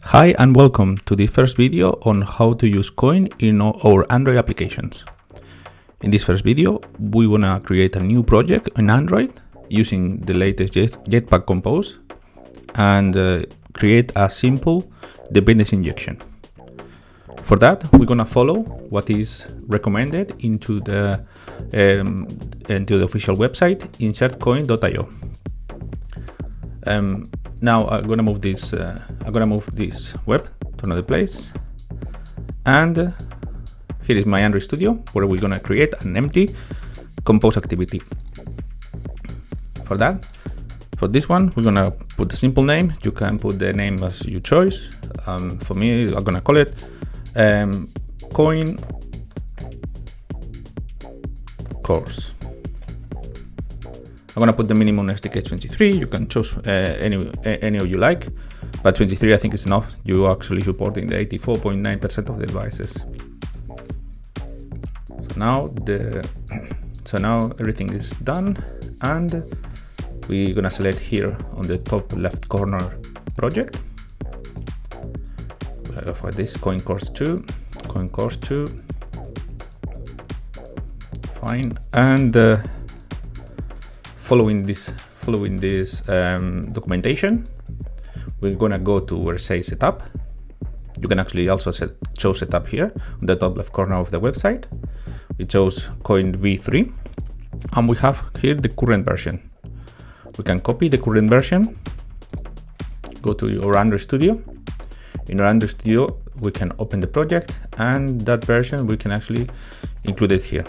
Hi and welcome to the first video on how to use Koin in our Android applications. In this first video, we want to create a new project in Android using the latest Jetpack Compose and create a simple dependency injection. For that, we're going to follow what is recommended into the official website, insertcoin.io. Now I'm gonna move this. Web to another place, and here is my Android Studio where we're gonna create an empty compose activity. For for this one, we're gonna put a simple name. You can put the name as you choose. For me, I'm gonna call it Koin course. I'm gonna put the minimum SDK 23. You can choose any of you like, but 23 I think is enough. You actually supporting the 84.9% of the devices. So now everything is done, and we're gonna select here on the top left corner project for this Koin course 2. Fine, and following this documentation, we're gonna go to where it says setup. You can actually also choose setup here on the top left corner of the website. We chose Koin v3, and we have here the current version. We can copy the current version, go to our Android Studio. In our Android Studio, we can open the project, and that version we can actually include it here.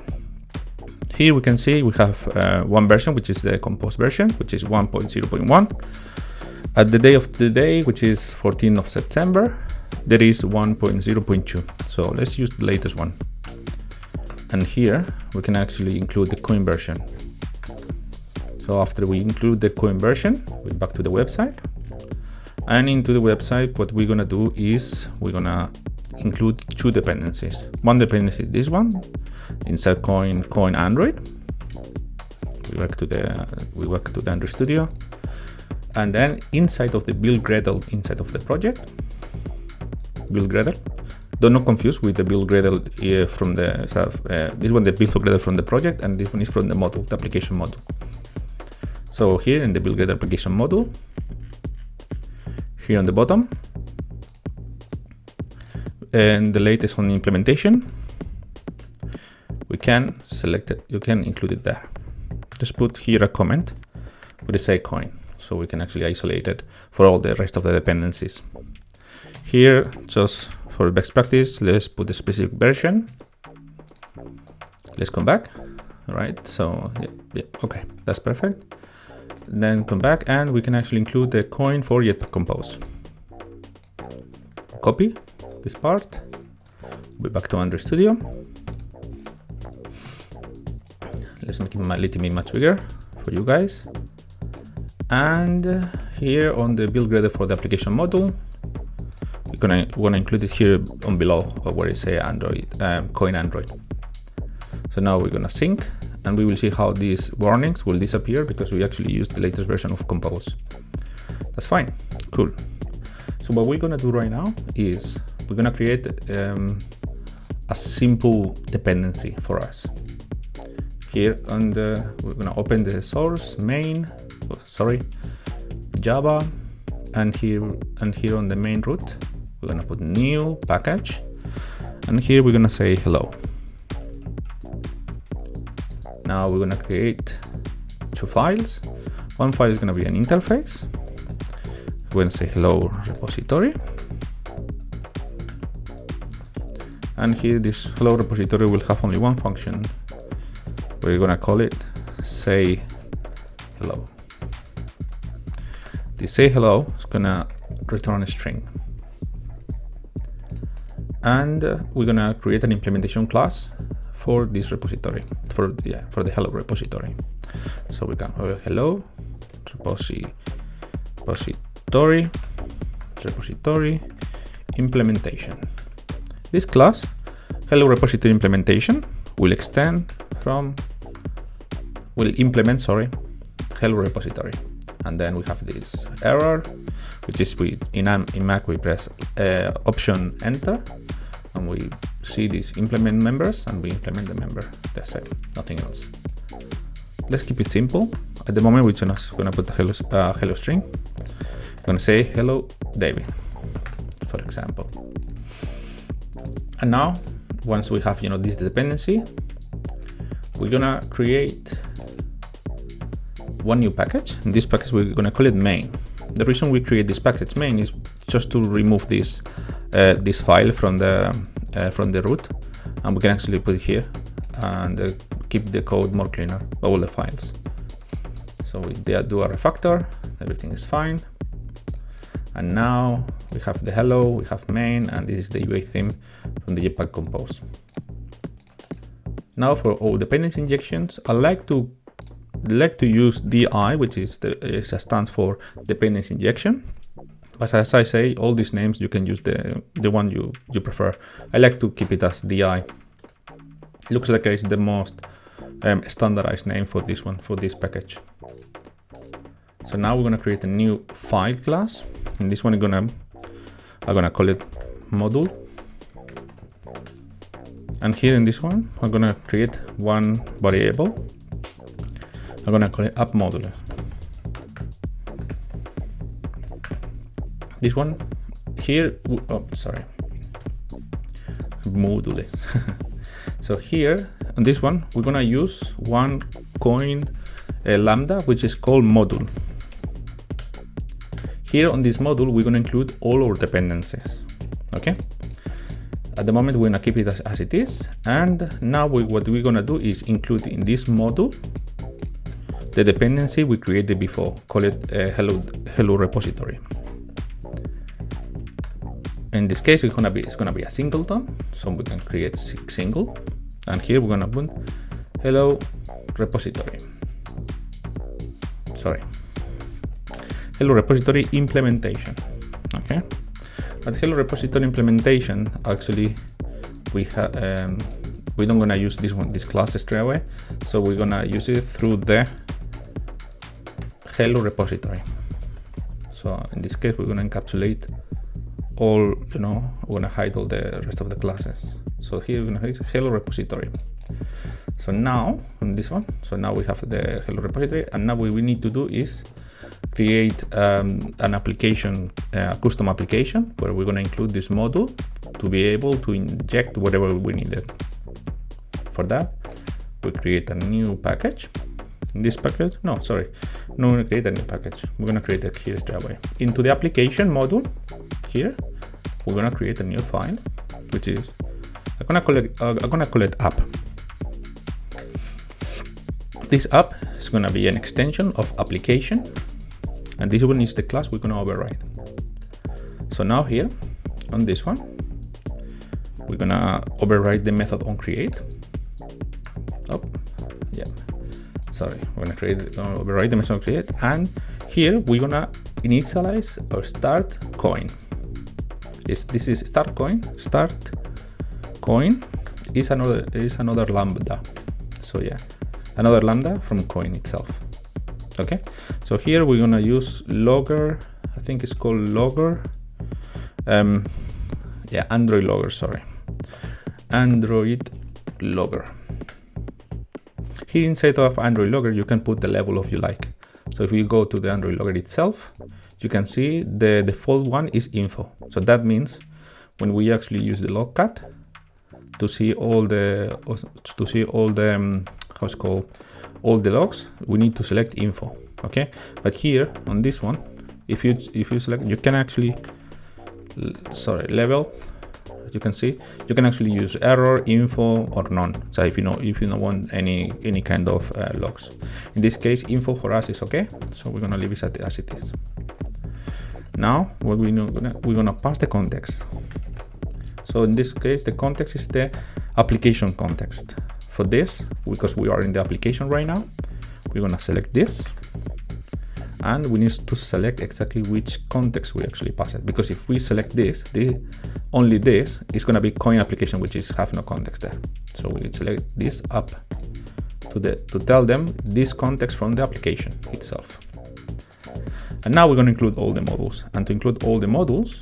Here we can see we have one version, which is the Compose version, which is 1.0.1. At the day of the day, which is 14th of September, there is 1.0.2. So let's use the latest one. And here we can actually include the Koin version. So after we include the Koin version, we're back to the website. And into the website, what we're gonna do is we're gonna include two dependencies. One dependency is this one, insert Koin Android. We work to the Android Studio, and then inside of the build Gradle inside of the project, build Gradle. Do not confuse with the build Gradle from the this one, the build Gradle from the project, and this one is from the module, the application module. So here in the build Gradle application module, here on the bottom, and the latest one implementation, we can select it. You can include it there. Just put here a comment with the say Koin, so we can actually isolate it for all the rest of the dependencies. Here, just for best practice, let's put the specific version. Let's come back. All right. So yeah, okay, that's perfect. Then come back, and we can actually include the Koin for Jetpack Compose. Copy this part. We're back to Android Studio. Let's make it a little bit much bigger for you guys. And here on the build Gradle for the application module, we're gonna include it here on below where it says Android, Koin Android. So now we're gonna sync, and we will see how these warnings will disappear because we actually used the latest version of Compose. That's fine, cool. So what we're gonna do right now is we're gonna create a simple dependency for us. Here we're gonna open the source Java, and here on the main root, we're gonna put new package, and here we're gonna say hello. Now we're gonna create two files. One file is gonna be an interface. We're gonna say hello repository. And here this hello repository will have only one function. We're gonna call it say hello. The say hello is gonna return a string. And we're gonna create an implementation class for this repository, for the hello repository. So we can hello repository implementation. This class, hello repository implementation, will implement hello repository. and then we have this error, which is in Mac we press Option Enter, and we see these implement members, and we implement the member. That's it, nothing else. Let's keep it simple. At the moment, we're just gonna put a hello string. I'm gonna say hello David, for example. And now, once we have this dependency, we're gonna create one new package. In this package, we're gonna call it main. The reason we create this package main is just to remove this this file from the root, and we can actually put it here and keep the code more cleaner, all the files. So we do a refactor, everything is fine. And now we have the hello, we have main, and this is the UI theme from the Jetpack Compose. Now for all dependency injections, I like to use DI, which stands for dependency injection. But as I say, all these names, you can use the one you prefer. I like to keep it as DI. Looks like it's the most standardized name for this one, for this package. So now we're gonna create a new file class. And this one I'm gonna call it module. And here in this one, I'm gonna create one variable. I'm gonna call it app module. This one here, module. So here on this one, we're gonna use one Koin lambda, which is called module. Here on this module, we're gonna include all our dependencies. Okay. At the moment, we're gonna keep it as it is, and now what we're gonna do is include in this module the dependency we created before. Call it hello repository. In this case, it's gonna be a singleton, so we can create single, and here we're gonna put hello repository. Hello repository implementation. Okay. At hello repository implementation, actually, we don't gonna use this class straight away, so we're gonna use it through the hello repository. So in this case, we're gonna encapsulate all, we're gonna hide all the rest of the classes. So here we're gonna hide hello repository. So now on this one, now we have the hello repository, and now what we need to do is create an application, a custom application, where we're gonna include this module to be able to inject whatever we needed. For that, we create a new package. This package, we're gonna create a new package. We're gonna create it here straight away. Into the application module, here, we're gonna create a new file, which is, I'm gonna call it app. This app is gonna be an extension of application, and this one is the class we're gonna override. So now here, on this one, we're gonna override the method onCreate. We're gonna override the method onCreate, and here we're gonna initialize or start Koin. This is start Koin. Start Koin is another lambda. So yeah, another lambda from Koin itself. Okay, so here we're gonna use logger. I think it's called logger. Android logger. Android logger. Here inside of Android logger, you can put the level of you like. So if we go to the Android logger itself, you can see the default one is info. So that means when we actually use the logcat to see all the all the logs, we need to select info. Okay, but here on this one, if you select, you can actually level. You can see you can actually use error, info, or none. So if you don't want any kind of logs. In this case, info for us is okay, so we're gonna leave it as it is. Now what we're gonna pass the context. So in this case, the context is the application context. For this, because we are in the application right now, we're gonna select this, and we need to select exactly which context we actually pass it. Because if we select this, only this is gonna be Koin application, which is have no context there. So we select this up to tell them this context from the application itself. And now we're going to include all the modules. And to include all the modules,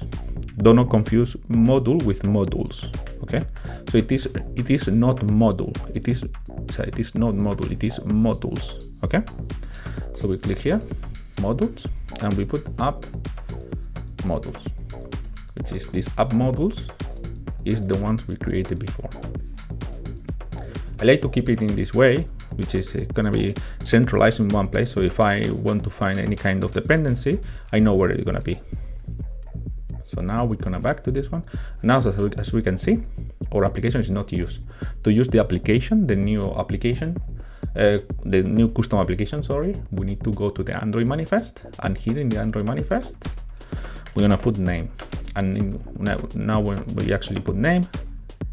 do not confuse module with modules. Okay, so it is not module. It is not module. It is modules. Okay, so we click here, modules, and we put app modules, which is these app modules is the ones we created before. I like to keep it in this way, which is going to be centralized in one place. So if I want to find any kind of dependency, I know where it's going to be. So now we're going to back to this one. Now, as we can see, our application is not used. To use the application, the new application, the new custom application, sorry, we need to go to the Android manifest. And here in the Android manifest, we're going to put name. And now when we actually put name,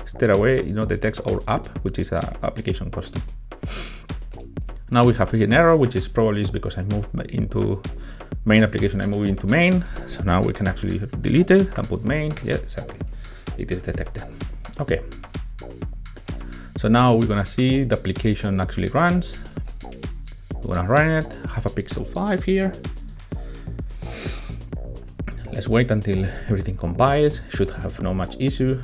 straight away, detects our app, which is an application custom. Now we have here an error, which is probably because I moved into main application, I moved into main. So now we can actually delete it and put main. Yeah, exactly. It is detected. Okay. So now we're gonna see the application actually runs. We're gonna run it, have a Pixel 5 here. Let's wait until everything compiles. Should have no much issue.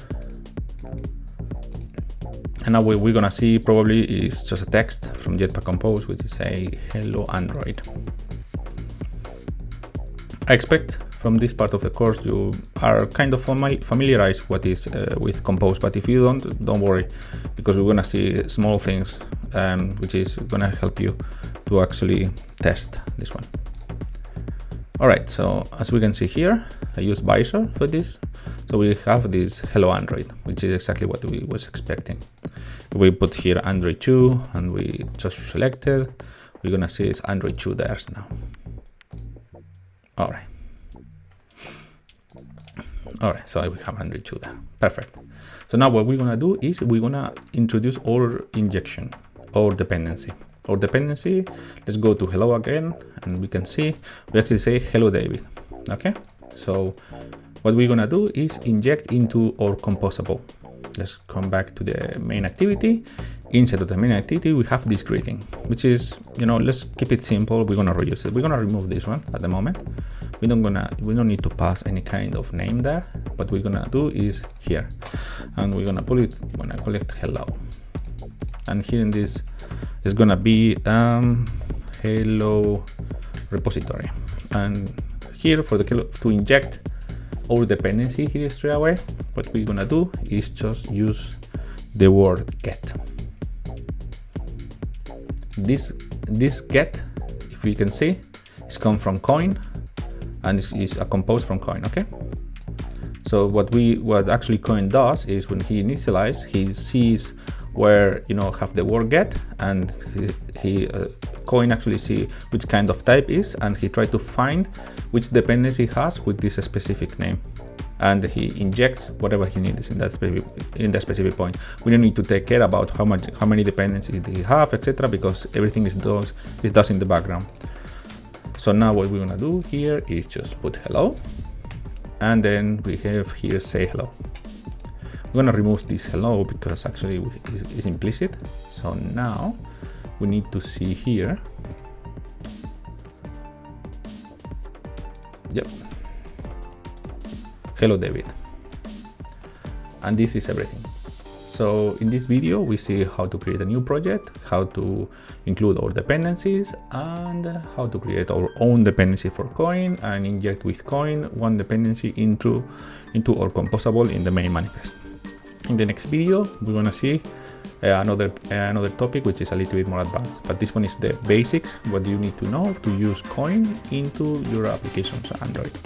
And now what we're gonna see probably is just a text from Jetpack Compose, which is say hello Android. I expect from this part of the course you are kind of familiarized what is with Compose, but if you don't worry, because we're gonna see small things which is gonna help you to actually test this one. All right, so as we can see here, I use Visor for this. So we have this hello Android, which is exactly what we was expecting. We put here Android 2 and we just selected. We're gonna see it's Android 2 there now. All right, so we have Android 2 there. Perfect. So now what we're gonna do is we're gonna introduce our injection or dependency. Our dependency, let's go to hello again, and we can see we actually say hello David. Okay, so what we're gonna do is inject into our composable. Let's come back to the main activity. Inside of the main activity, we have this greeting, which is, let's keep it simple. We're gonna reuse it. We're gonna remove this one at the moment. We don't need to pass any kind of name there. What we're gonna do is here, and we're gonna pull it when I collect hello. And here in this is gonna be hello repository. And here for to inject our dependency here straight away, what we're gonna do is just use the word get. This get, if we can see, is come from Koin, and this is a compose from Koin. Okay, so what actually Koin does is when he initializes, he sees where have the word get, and Koin actually see which kind of type is, and he try to find which dependency has with this specific name, and he injects whatever he needs in that specific point. We don't need to take care about how many dependencies he have, etc., because everything is does in the background. So now what we're gonna do here is just put hello, and then we have here say hello. We're gonna remove this hello because actually it's implicit. So now we need to see here. Yep. Hello David. And this is everything. So in this video, we see how to create a new project, how to include our dependencies, and how to create our own dependency for Koin and inject with Koin one dependency into our composable in the main manifest. In the next video, we're gonna see another topic which is a little bit more advanced, but this one is the basics, what you need to know to use Koin into your applications on Android.